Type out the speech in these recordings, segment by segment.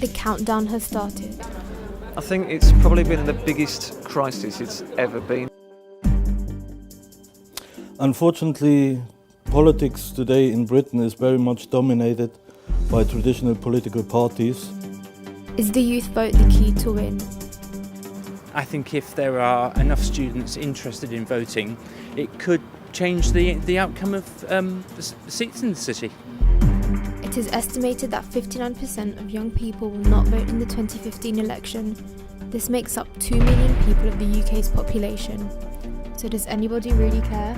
the countdown has started. I think it's probably been the biggest crisis it's ever been. Unfortunately, politics today in Britain is very much dominated by traditional political parties. Is the youth vote the key to win? I think if there are enough students interested in voting, it could change the outcome of the seats in the city. It is estimated that 59% of young people will not vote in the 2015 election. This makes up 2 million people of the UK's population. So does anybody really care?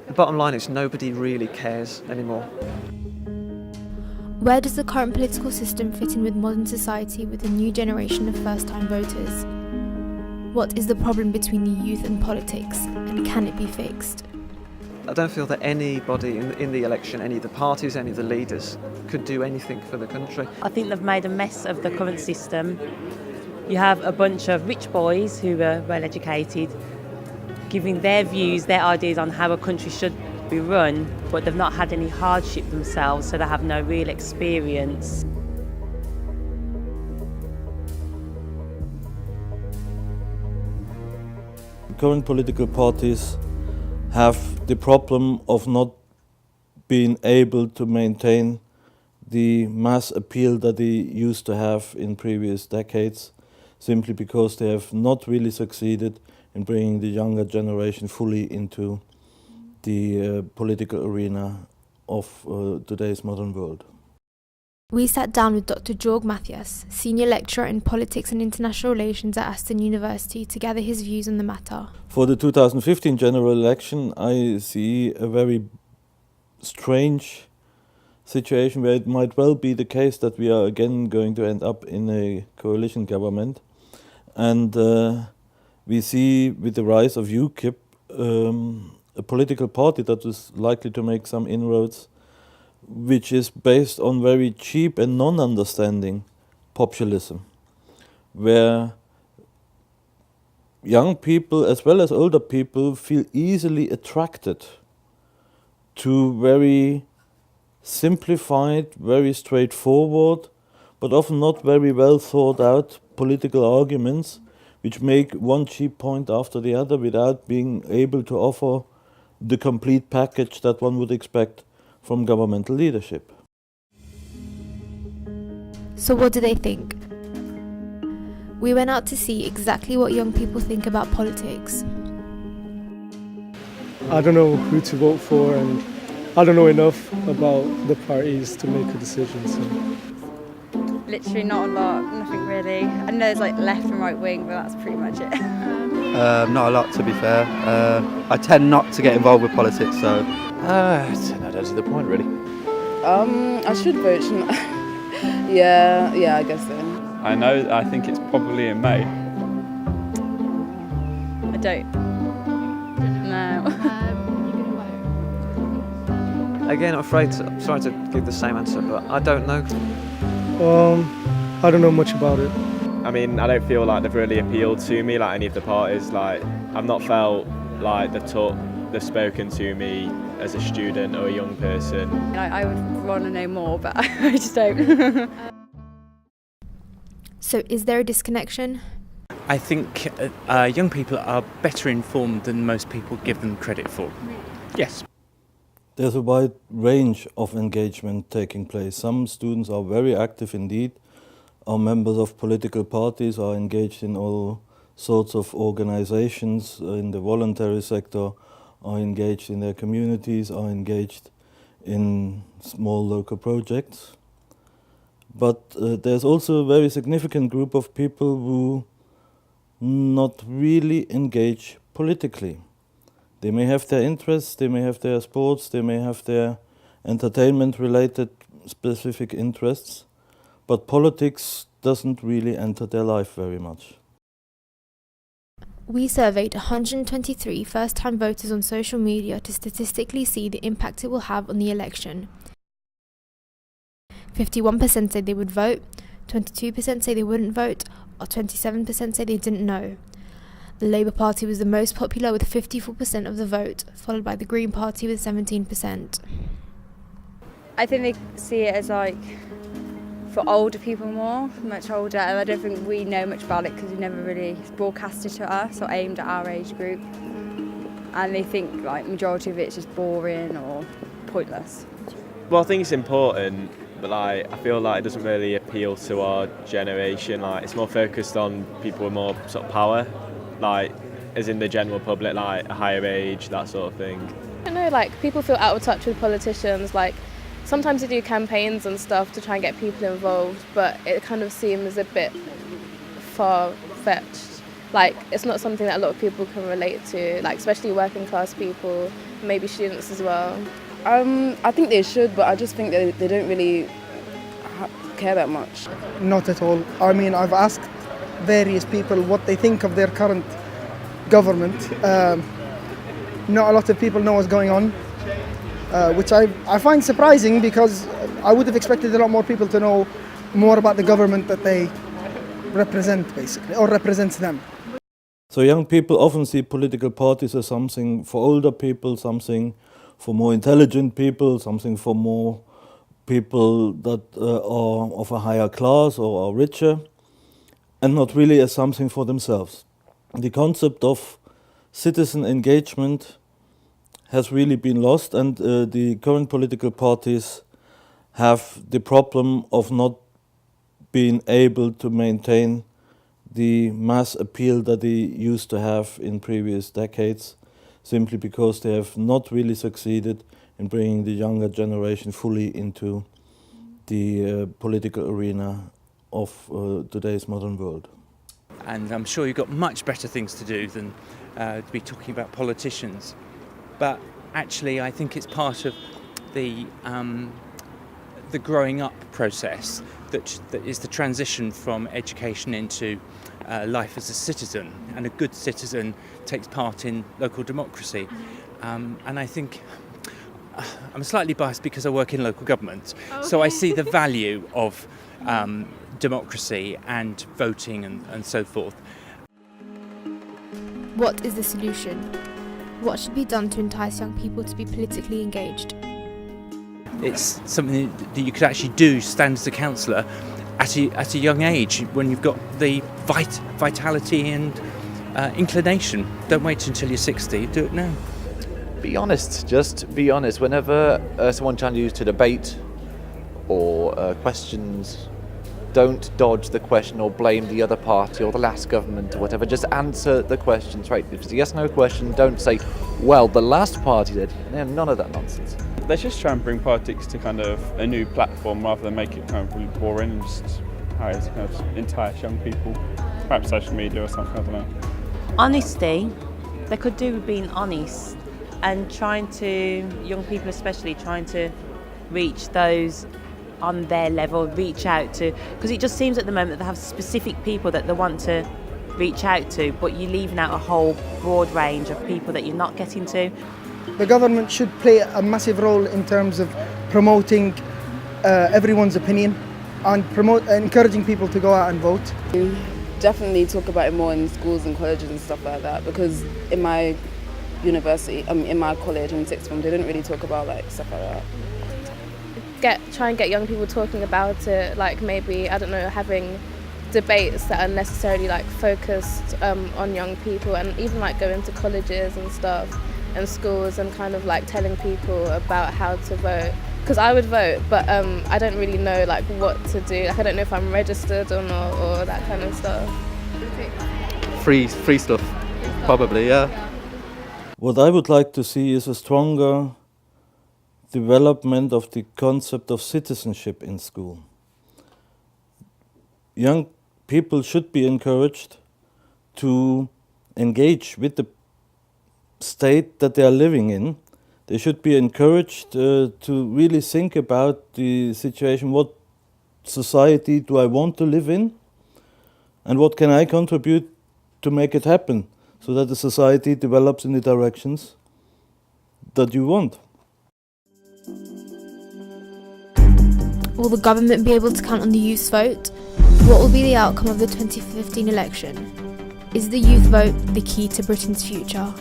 The bottom line is nobody really cares anymore. Where does the current political system fit in with modern society with a new generation of first-time voters? What is the problem between the youth and politics, and can it be fixed? I don't feel that anybody in the election, any of the parties, any of the leaders, could do anything for the country. I think they've made a mess of the current system. You have a bunch of rich boys who are well educated, giving their views, their ideas on how a country should be run, but they've not had any hardship themselves, so they have no real experience. Current political parties have the problem of not being able to maintain the mass appeal that they used to have in previous decades, simply because they have not really succeeded in bringing the younger generation fully into the political arena of today's modern world. We sat down with Dr. Georg Mathias, Senior Lecturer in Politics and International Relations at Aston University, to gather his views on the matter. For the 2015 general election, I see a very strange situation where it might well be the case that we are again going to end up in a coalition government. And we see with the rise of UKIP a political party that is likely to make some inroads, which is based on very cheap and non-understanding populism, where young people as well as older people feel easily attracted to very simplified, very straightforward, but often not very well thought out political arguments, which make one cheap point after the other without being able to offer the complete package that one would expect from governmental leadership. So what do they think? We went out to see exactly what young people think about politics. I don't know who to vote for, and I don't know enough about the parties to make a decision. So. Literally not a lot, nothing really. I know there's like left and right wing, but that's pretty much it. Not a lot, to be fair. I tend not to get involved with politics, so... I don't see the point, really. I should vote, shouldn't I? yeah, I guess so. I think it's probably in May. I don't. No. Again, I'm sorry to give the same answer, but I don't know. I don't know much about it. I mean, I don't feel like they've really appealed to me, like any of the parties. Like, I've not felt like they've spoken to me as a student or a young person. I would want to know more, but I just don't. So is there a disconnection? I think young people are better informed than most people give them credit for. Yes. There's a wide range of engagement taking place. Some students are very active indeed, are members of political parties, are engaged in all sorts of organizations in the voluntary sector, are engaged in their communities, are engaged in small local projects. But there's also a very significant group of people who not really engage politically. They may have their interests, they may have their sports, they may have their entertainment-related specific interests, but politics doesn't really enter their life very much. We surveyed 123 first-time voters on social media to statistically see the impact it will have on the election. 51% say they would vote, 22% say they wouldn't vote, or 27% say they didn't know. The Labour Party was the most popular with 54% of the vote, followed by the Green Party with 17%. I think they see it as like for older people more, much older, and I don't think we know much about it because we never really broadcasted to us or aimed at our age group. And they think like majority of it's just boring or pointless. Well, I think it's important, but like I feel like it doesn't really appeal to our generation. Like it's more focused on people with more sort of power, like as in the general public, like a higher age, that sort of thing. I don't know, like people feel out of touch with politicians. Like sometimes they do campaigns and stuff to try and get people involved, but it kind of seems a bit far-fetched. Like it's not something that a lot of people can relate to, like especially working class people, maybe students as well. I think they should, but I just think they don't really care that much. Not at all. I mean, I've asked various people what they think of their current government. Not a lot of people know what's going on, which I find surprising because I would have expected a lot more people to know more about the government that they represent, basically, or represents them. So young people often see political parties as something for older people, something for more intelligent people, something for more people that are of a higher class or are richer, and not really as something for themselves. The concept of citizen engagement has really been lost, and the current political parties have the problem of not being able to maintain the mass appeal that they used to have in previous decades, simply because they have not really succeeded in bringing the younger generation fully into the political arena of today's modern world. And I'm sure you've got much better things to do than to be talking about politicians. But actually, I think it's part of the growing up process that is the transition from education into life as a citizen. And a good citizen takes part in local democracy. And I think I'm slightly biased because I work in local government, so I see the value of democracy and voting and so forth. What is the solution? What should be done to entice young people to be politically engaged? It's something that you could actually do, stand as a councillor at a young age when you've got the vitality and inclination. Don't wait until you're 60, do it now. Be honest, just be honest. Whenever someone challenges you to debate or questions, don't dodge the question or blame the other party or the last government or whatever. Just answer the question straight. If it's a yes/no question, don't say, well, the last party did. None of that nonsense. They should try and bring politics to kind of a new platform rather than make it kind of really boring and just how it's kind of entice young people. Perhaps social media or something, I don't know. Honesty, they could do with being honest and trying to, young people especially, trying to reach those on their level, reach out to, because it just seems at the moment that they have specific people that they want to reach out to, but you're leaving out a whole broad range of people that you're not getting to. The government should play a massive role in terms of promoting everyone's opinion and encouraging people to go out and vote. Definitely talk about it more in schools and colleges and stuff like that, because in my university, in my college in sixth form, they didn't really talk about like stuff like that. Try and get young people talking about it, like maybe, I don't know, having debates that are necessarily like focused on young people, and even like going to colleges and stuff and schools and kind of like telling people about how to vote. Because I would vote, but I don't really know like what to do. Like I don't know if I'm registered or not, or that kind of stuff. Free stuff, probably, yeah. What I would like to see is a stronger development of the concept of citizenship in school. Young people should be encouraged to engage with the state that they are living in. They should be encouraged to really think about the situation. What society do I want to live in? And what can I contribute to make it happen so that the society develops in the directions that you want? Will the government be able to count on the youth's vote? What will be the outcome of the 2015 election? Is the youth vote the key to Britain's future?